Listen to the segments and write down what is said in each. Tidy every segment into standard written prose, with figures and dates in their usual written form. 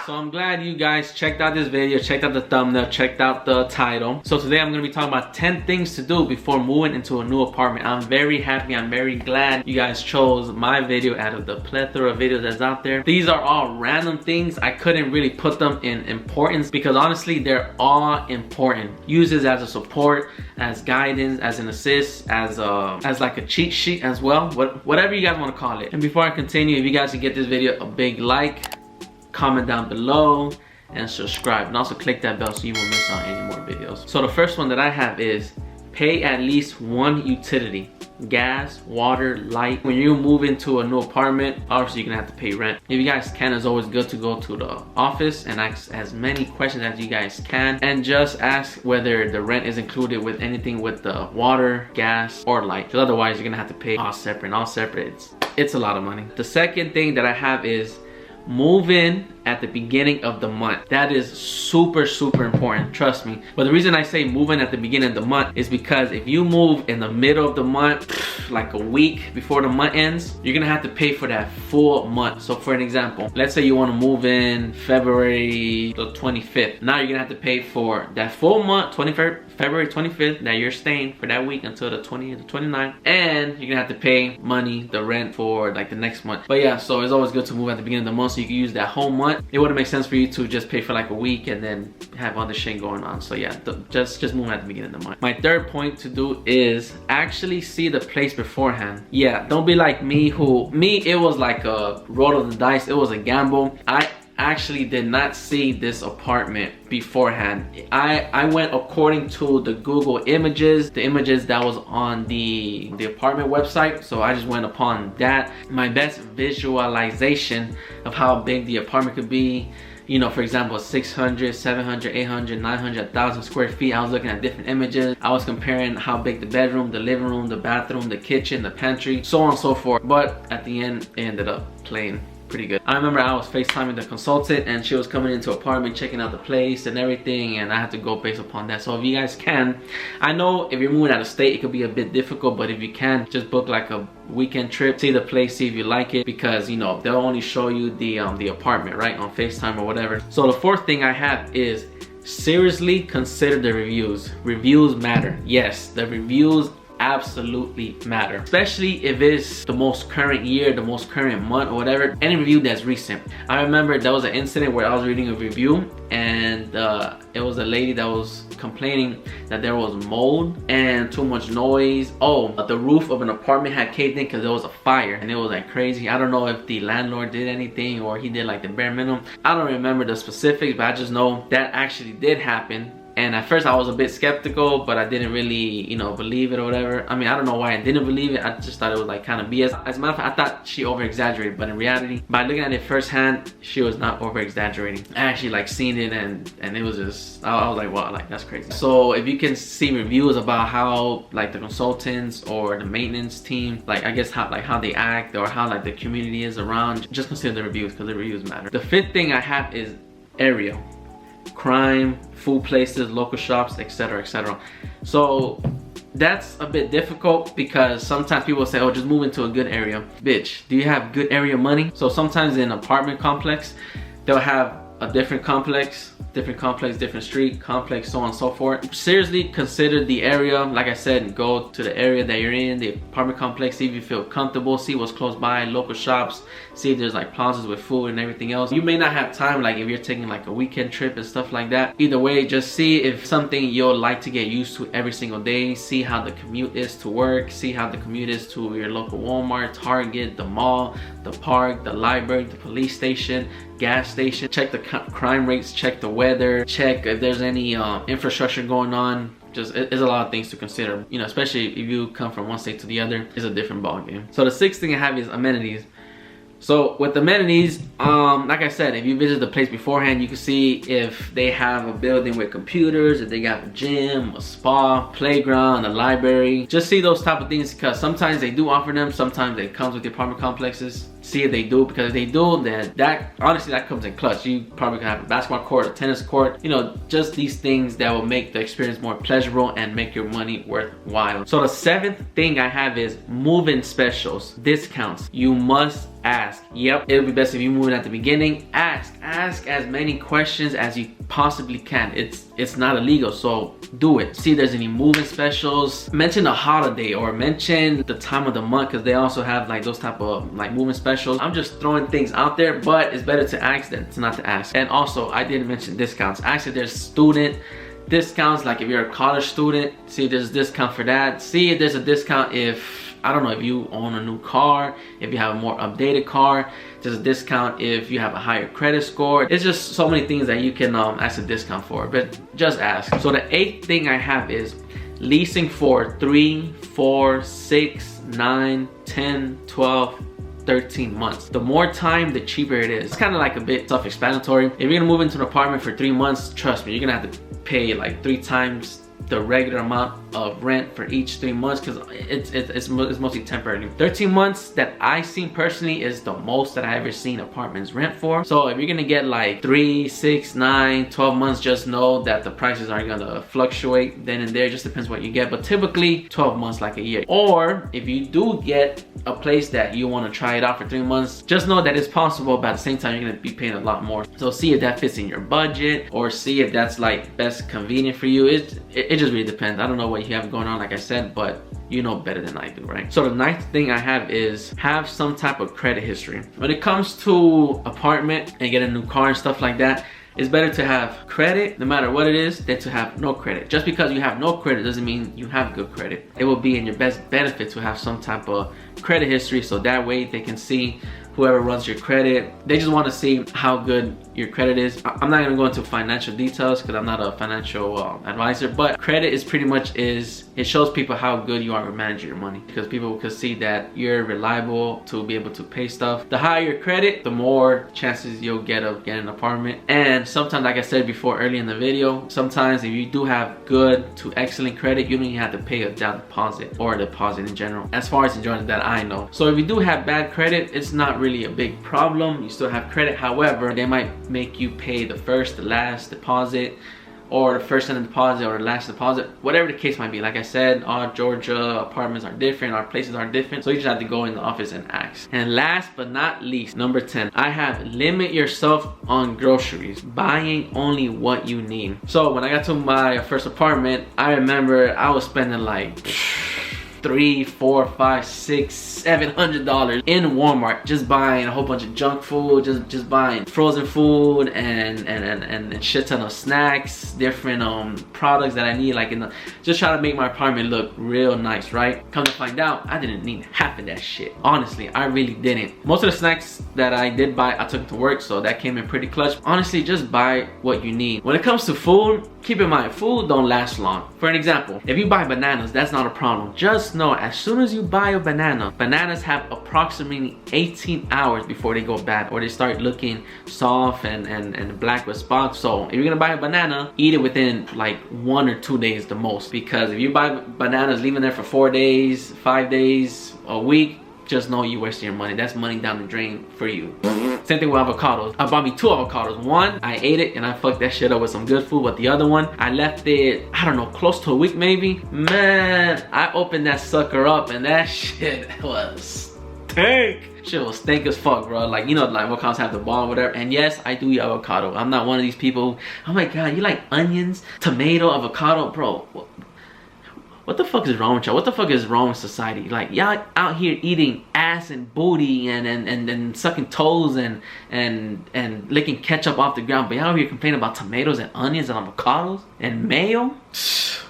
So I'm glad you guys checked out this video, checked out the thumbnail, checked out the title. So today I'm going to be talking about 10 things to do before moving into a new apartment. I'm very happy, I'm very glad you guys chose my video out of the plethora of videos that's out there. These are all random things. I couldn't really put them in importance because honestly they're all important. Use this as a support, as guidance, as an assist, as like a cheat sheet as well, whatever you guys want to call it. And before I continue, if you guys can get this video a big like, comment down below, and subscribe, and also click that bell so you won't miss out any more videos. So the first one that I have is pay at least one utility: gas, water, light. When you move into a new apartment, obviously you're gonna have to pay rent. If you guys can, it's always good to go to the office and ask as many questions as you guys can, and just ask whether the rent is included with anything with the water, gas, or light, because otherwise you're gonna have to pay all separate, and all separate, it's a lot of money. The second thing that I have is move in at the beginning of the month. That is super important, trust me. But the reason I say move in at the beginning of the month is because if you move in the middle of the month, like a week before the month ends, you're gonna have to pay for that full month. So for an example, let's say you want to move in February the 25th. Now you're gonna have to pay for that full month, February 25th, that you're staying for that week until the 20th to 29th, and you're gonna have to pay money, the rent, for like the next month. But yeah, so it's always good to move at the beginning of the month so you can use that whole month. It wouldn't make sense for you to just pay for like a week and then have other shit going on. So yeah, just move at the beginning of the month. My third point to do is actually see the place beforehand. Yeah, don't be like me, it was like a roll of the dice. It was a gamble. I actually did not see this apartment beforehand. I went according to the Google images, the images that was on the apartment website. So I just went upon that. My best visualization of how big the apartment could be, you know, for example, 600, 700, 800, 900, 1,000 square feet. I was looking at different images. I was comparing how big the bedroom, the living room, the bathroom, the kitchen, the pantry, so on and so forth. But at the end, it ended up playing pretty good. I remember I was FaceTiming the consultant and she was coming into apartment, checking out the place and everything, and I had to go based upon that. So if you guys can, I know if you're moving out of state, it could be a bit difficult, but if you can, just book like a weekend trip, see the place, see if you like it, because you know they'll only show you the apartment, right, on FaceTime or whatever. So the fourth thing I have is seriously consider the reviews. Reviews matter. Yes, the reviews absolutely matter, especially if it's the most current year, the most current month, or whatever. Any review that's recent. I remember there was an incident where I was reading a review and it was a lady that was complaining that there was mold and too much noise. Oh, the roof of an apartment had caved in because there was a fire, and it was like crazy. I don't know if the landlord did anything or he did like the bare minimum. I don't remember the specifics, but I just know that actually did happen. And at first I was a bit skeptical, but I didn't really, you know, believe it or whatever. I mean, I don't know why I didn't believe it. I just thought it was like kind of BS. As a matter of fact, I thought she over exaggerated, but in reality, by looking at it firsthand, she was not over exaggerating. I actually like seen it, and it was just, I was like, wow, like that's crazy. So if you can see reviews about how like the consultants or the maintenance team, like I guess how they act, or how like the community is around, just consider the reviews, because the reviews matter. The fifth thing I have is area. Crime, food places, local shops, etc, etc. So that's a bit difficult because sometimes people say, oh, just move into a good area. Bitch, do you have good area money? So sometimes in an apartment complex, they'll have a different complex, different street complex, so on and so forth. Seriously consider the area. Like I said, go to the area that you're in, the apartment complex, see if you feel comfortable, see what's close by, local shops, see if there's like plazas with food and everything else. You may not have time, like if you're taking like a weekend trip and stuff like that. Either way, just see if something you'll like to get used to every single day. See how the commute is to work, see how the commute is to your local Walmart, Target, the mall, the park, the library, the police station, gas station. Check the crime rates, check the weather, check if there's any infrastructure going on. Just, it's a lot of things to consider, you know, especially if you come from one state to the other. It's a different ball game. So the sixth thing I have is amenities. So with amenities, like I said, if you visit the place beforehand, you can see if they have a building with computers, if they got a gym, a spa, playground, a library. Just see those type of things, because sometimes they do offer them, sometimes it comes with the apartment complexes. See if they do, because if they do, then that honestly that comes in clutch. You probably can have a basketball court, a tennis court, you know, just these things that will make the experience more pleasurable and make your money worthwhile. So the 7th thing I have is move-in specials, discounts. You must ask. Yep, it'll be best if you move in at the beginning. Ask as many questions as you possibly can. It's not illegal, so do it. See if there's any moving specials. Mention a holiday or mention the time of the month, because they also have like those type of like moving specials. I'm just throwing things out there, but it's better to ask than to not to ask. And also, I didn't mention discounts. Ask if there's student discounts, like if you're a college student, see if there's a discount for that. See if there's a discount if, I don't know, if you own a new car, if you have a more updated car. There's a discount if you have a higher credit score. It's just so many things that you can ask a discount for, but just ask. So the 8th thing I have is leasing for 3, 4, 6, 9, 10, 12, 13 months. The more time, the cheaper it is. It's kind of like a bit self-explanatory. If you're gonna move into an apartment for 3 months, trust me, you're gonna have to pay like 3 times the regular amount of rent for each 3 months, because it's mostly temporary. 13 months that I seen personally is the most that I ever seen apartments rent for. So if you're gonna get like 3, 6, 9, 12 months, just know that the prices are gonna fluctuate then and there. It just depends what you get, but typically 12 months, like a year. Or if you do get a place that you want to try it out for 3 months, just know that it's possible, but at the same time you're gonna be paying a lot more. So see if that fits in your budget, or see if that's like best convenient for you. It just really depends. I don't know what you have going on, like I said, but you know better than I do, right? So the 9th thing I have is have some type of credit history. When it comes to apartment and get a new car and stuff like that, it's better to have credit, no matter what it is, than to have no credit. Just because you have no credit doesn't mean you have good credit. It will be in your best benefit to have some type of credit history, so that way they can see, whoever runs your credit, they just want to see how good your credit is. I'm not gonna go into financial details because I'm not a financial advisor, but credit is pretty much it shows people how good you are at managing your money, because people can see that you're reliable to be able to pay stuff. The higher your credit, the more chances you'll get of getting an apartment. And sometimes, like I said before early in the video, sometimes if you do have good to excellent credit, you don't even have to pay a down deposit or a deposit in general, as far as enjoying that I know. So if you do have bad credit, it's not really a big problem. You still have credit. However, they might make you pay the first, the last deposit, or the first and the deposit, or the last deposit, whatever the case might be. Like I said, our Georgia apartments are different, our places are different, so you just have to go in the office and ask. And last but not least, number 10, I have limit yourself on groceries, buying only what you need. So when I got to my first apartment, I remember I was spending like $300, $400, $500, $600, $700 in Walmart, just buying a whole bunch of junk food, just buying frozen food and shit ton of snacks, different products that I need, like just try to make my apartment look real nice, right? Come to find out, I didn't need half of that shit. Honestly, I really didn't. Most of the snacks that I did buy, I took to work, so that came in pretty clutch. Honestly, just buy what you need. When it comes to food, keep in mind, food don't last long. For an example, if you buy bananas, that's not a problem. Just know, as soon as you buy a banana, bananas have approximately 18 hours before they go bad, or they start looking soft and black with spots. So if you're gonna buy a banana, eat it within like 1 or 2 days the most, because if you buy bananas, leave them there for 4 days, 5 days, a week, just know you're wasting your money. That's money down the drain for you. Same thing with avocados. I bought me 2 avocados. One, I ate it and I fucked that shit up with some good food, but the other one, I left it, I don't know, close to a week maybe. Man, I opened that sucker up and that shit was stink. Shit was stink as fuck, bro. Like, you know, like avocados have the ball or whatever. And yes, I do eat avocado. I'm not one of these people, oh my god, you like onions, tomato, avocado? Bro, what the fuck is wrong with y'all? What the fuck is wrong with society? Like, y'all out here eating ass and booty and sucking toes and licking ketchup off the ground, but y'all out here complaining about tomatoes and onions and avocados and mayo?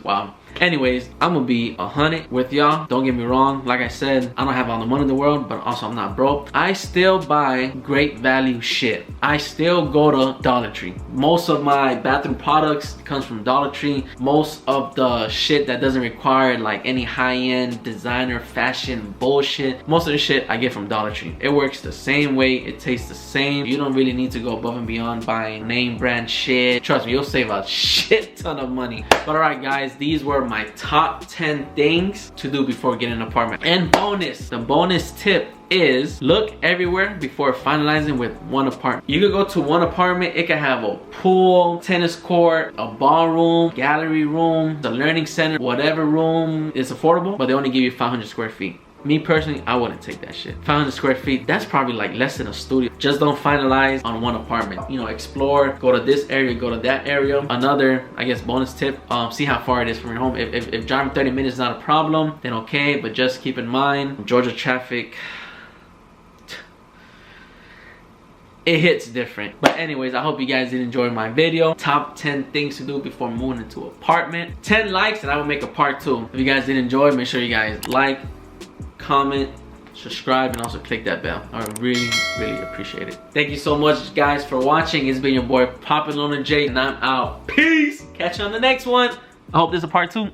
Wow. Anyways, I'm gonna be 100 with y'all. Don't get me wrong, like I said, I don't have all the money in the world, but also I'm not broke. I still buy great value shit. I still go to Dollar Tree. Most of my bathroom products comes from Dollar Tree. Most of the shit that doesn't require like any high-end designer fashion bullshit, most of the shit I get from Dollar Tree. It works the same way, it tastes the same. You don't really need to go above and beyond buying name brand shit. Trust me, you'll save a shit ton of money. But alright guys, these were my top 10 things to do before getting an apartment. And bonus, the bonus tip is look everywhere before finalizing with one apartment. You could go to one apartment, it could have a pool, tennis court, a ballroom, gallery room, the learning center, whatever room is affordable, but they only give you 500 square feet. Me personally, I wouldn't take that shit. 500 square feet, that's probably like less than a studio. Just don't finalize on one apartment. You know, explore, go to this area, go to that area. Another, I guess, bonus tip, see how far it is from your home. If driving 30 minutes is not a problem, then okay, but just keep in mind, Georgia traffic, it hits different. But anyways, I hope you guys did enjoy my video. Top 10 things to do before moving into an apartment. 10 likes and I will make a part 2. If you guys did enjoy, make sure you guys like, comment, subscribe, and also click that bell. I really appreciate it. Thank you so much guys for watching. It's been your boy Poppin' on the J, and I'm out. Peace. Catch you on the next one. I hope there's a part 2.